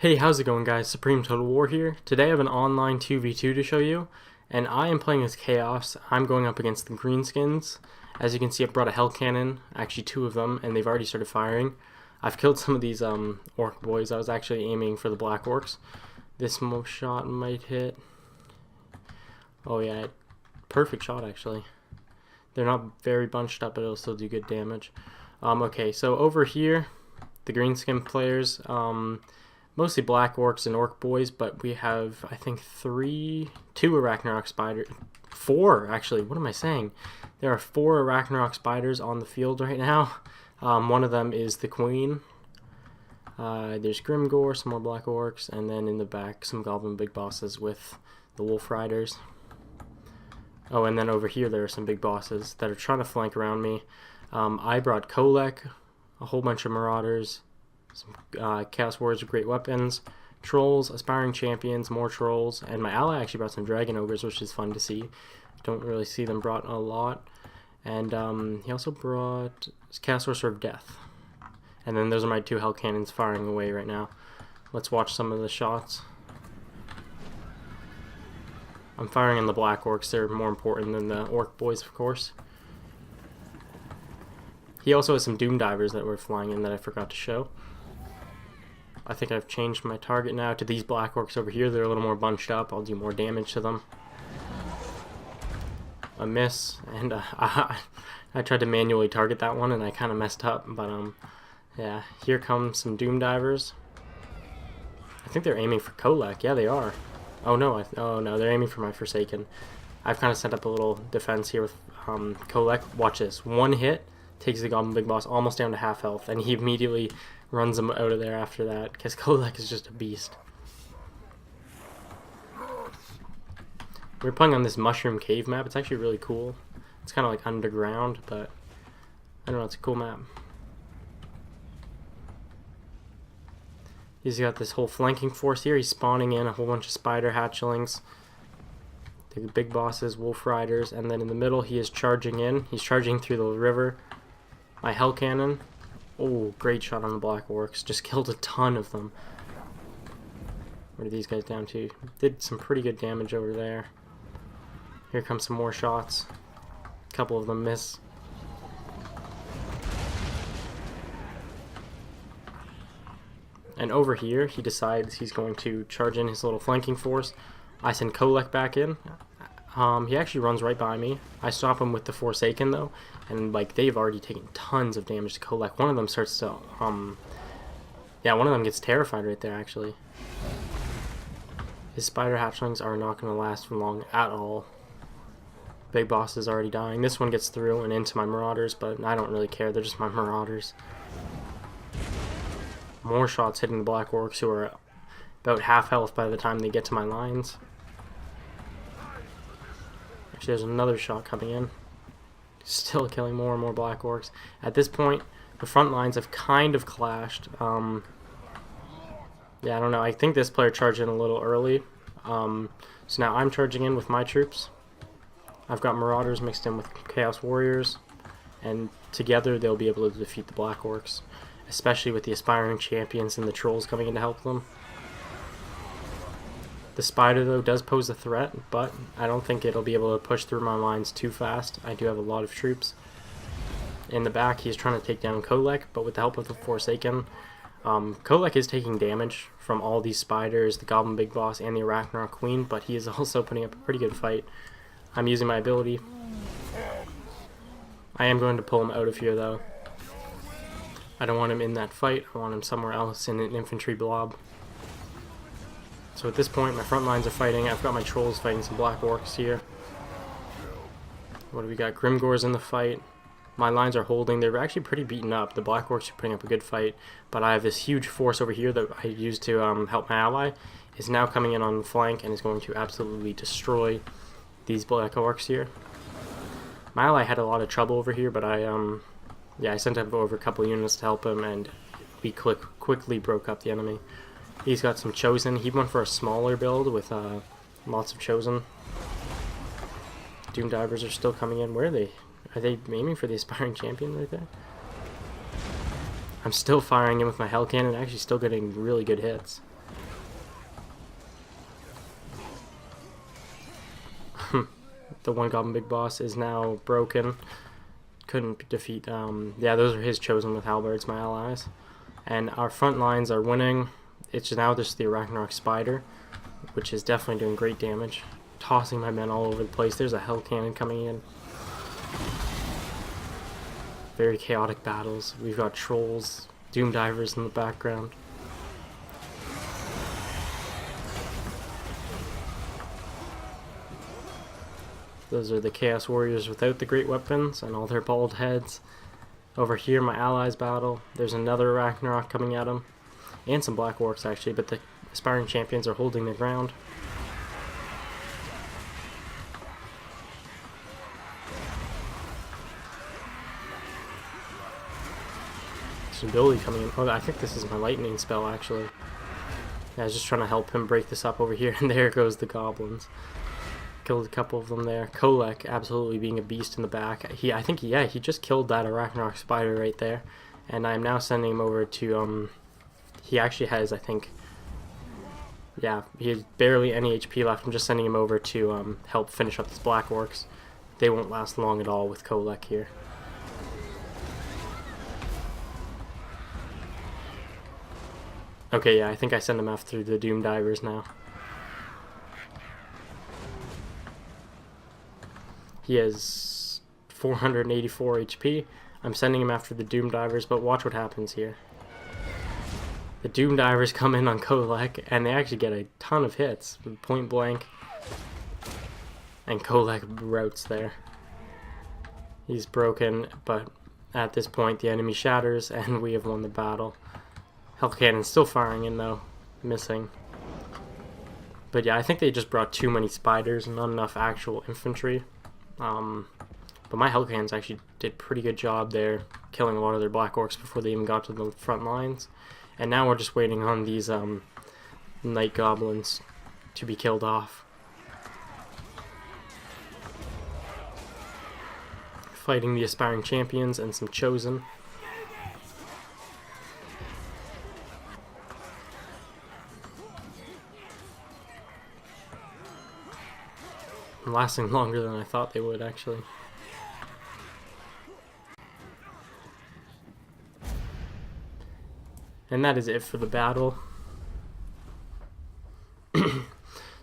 Hey, how's it going, guys? Supreme Total War here. Today I have an online 2v2 to show you, and I am playing as Chaos. I'm going up against the Greenskins. As you can see, I brought a Hell Cannon, actually two of them, and they've already started firing. I've killed some of these Orc boys. I was actually aiming for the Black Orcs. This shot might hit. Oh yeah, perfect shot actually. They're not very bunched up, but it'll still do good damage. Okay, so over here, the Greenskin players, mostly Black Orcs and Orc boys, but we have, I think, two Arachnarok spiders. Four, actually. What am I saying? There are four Arachnarok spiders on the field right now. One of them is the Queen. There's Grimgore, some more Black Orcs, and then in the back, some Goblin Big Bosses with the Wolf Riders. Oh, and then over here, there are some big bosses that are trying to flank around me. I brought Kholek, a whole bunch of Marauders, some Chaos Warriors with great weapons, Trolls, Aspiring Champions, more Trolls, and my ally actually brought some Dragon Ogres, which is fun to see. Don't really see them brought a lot. And he also brought Chaos Sorcerer of Death. And then those are my two Hell Cannons firing away right now. Let's watch some of the shots. I'm firing on the Black Orcs. They're more important than the Orc boys, of course. He also has some Doom Divers that were flying in that I forgot to show. I think I've changed my target now to these Black Orcs over here. They're a little more bunched up. I'll do more damage to them. A miss, and I tried to manually target that one and I kind of messed up, but yeah, here comes some Doom Divers. I think they're aiming for Kholek. Yeah, they are. Oh no, they're aiming for my Forsaken. I've kind of set up a little defense here with Kholek. Watch this. One hit takes the Goblin Big Boss almost down to half health, and he immediately runs him out of there after that, because Kholek is just a beast. We're playing on this Mushroom Cave map. It's actually really cool. It's kind of like underground, but I don't know, it's a cool map. He's got this whole flanking force here. He's spawning in a whole bunch of spider hatchlings, the big bosses, wolf riders, and then in the middle he is charging in. He's charging through the river. My Hell Cannon. Oh, great shot on the Black Orcs. Just killed a ton of them. What are these guys down to? Did some pretty good damage over there. Here comes some more shots. A couple of them miss. And over here, he decides he's going to charge in his little flanking force. I send Kholek back in. He actually runs right by me. I stop him with the Forsaken though, and like they've already taken tons of damage to Kholek. One of them starts to, yeah, one of them gets terrified right there actually. His spider hatchlings are not going to last for long at all. Big boss is already dying. This one gets through and into my Marauders, but I don't really care. They're just my Marauders. More shots hitting the Black Orcs, who are about half health by the time they get to my lines. Actually, there's another shot coming in. Still killing more and more Black Orcs. At this point, the front lines have kind of clashed. Yeah, I don't know. I think this player charged in a little early. So now I'm charging in with my troops. I've got Marauders mixed in with Chaos Warriors, and together they'll be able to defeat the Black Orcs, especially with the Aspiring Champions and the Trolls coming in to help them. The Spider, though, does pose a threat, but I don't think it'll be able to push through my lines too fast. I do have a lot of troops. In the back, he's trying to take down Kholek, but with the help of the Forsaken, Kholek is taking damage from all these spiders, the Goblin Big Boss, and the Arachnarok Queen, but he is also putting up a pretty good fight. I'm using my ability. I am going to pull him out of here, though. I don't want him in that fight. I want him somewhere else in an infantry blob. So at this point, my front lines are fighting. I've got my Trolls fighting some Black Orcs here. What do we got? Grimgore's in the fight. My lines are holding. They're actually pretty beaten up. The Black Orcs are putting up a good fight, but I have this huge force over here that I used to help my ally. Is now coming in on the flank and is going to absolutely destroy these Black Orcs here. My ally had a lot of trouble over here, but yeah, I sent him over a couple units to help him, and we quickly broke up the enemy. He's got some Chosen. He went for a smaller build with lots of Chosen. Doom Divers are still coming in. Where are they? Are they aiming for the Aspiring Champion right there? I'm still firing in with my Hell Cannon, actually still getting really good hits. the one goblin big boss, is now broken. Couldn't defeat, yeah, those are his chosen with halberds, my allies. And our front lines are winning. It's now just the Arachnarok spider, which is definitely doing great damage. Tossing my men all over the place. There's a hell cannon coming in. Very chaotic battles. We've got trolls, doom divers in the background. Those are the Chaos Warriors without the great weapons and all their bald heads. Over here, my allies battle. There's another Arachnarok coming at them. And some Black Orcs, actually, but the aspiring champions are holding their ground. Some ability coming in. Oh, I think this is my lightning spell, actually. Yeah, I was just trying to help him break this up over here, and there goes the goblins. Killed a couple of them there. Kholek absolutely being a beast in the back. I think he just killed that Arachnarok spider right there. And I'm now sending him over to, he actually has, I think, yeah, he has barely any HP left. I'm just sending him over to help finish up these Black Orcs. They won't last long at all with Kholek here. Okay, yeah, I think I send him after the Doom Divers now. He has 484 HP. I'm sending him after the Doom Divers, but watch what happens here. The Doom Divers come in on Kholek, and they actually get a ton of hits, point blank. And Kholek routs there. He's broken, but at this point the enemy shatters, and we have won the battle. Hell Cannon's still firing in though, missing. But yeah, I think they just brought too many spiders and not enough actual infantry. But my Hell Cannons actually did a pretty good job there, killing a lot of their Black Orcs before they even got to the front lines. And now we're just waiting on these Night Goblins to be killed off. Fighting the aspiring champions and some chosen. Lasting longer than I thought they would, actually. And that is it for the battle.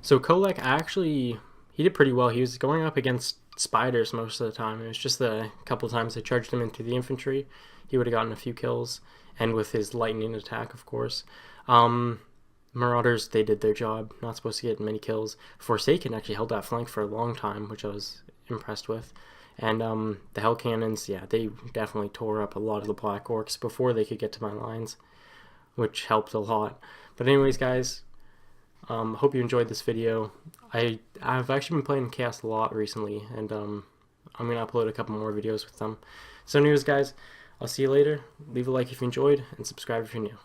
So Kholek actually, he did pretty well. He was going up against spiders most of the time. It was just the couple times I charged him into the infantry. He would have gotten a few kills. And with his lightning attack, of course. Marauders, they did their job. Not supposed to get many kills. Forsaken actually held that flank for a long time, which I was impressed with. And the Hell Cannons, yeah, they definitely tore up a lot of the Black Orcs before they could get to my lines, which helped a lot. But anyways, guys, hope you enjoyed this video. I've actually been playing Chaos a lot recently, and I'm going to upload a couple more videos with them. So anyways, guys, I'll see you later. Leave a like if you enjoyed, and subscribe if you're new.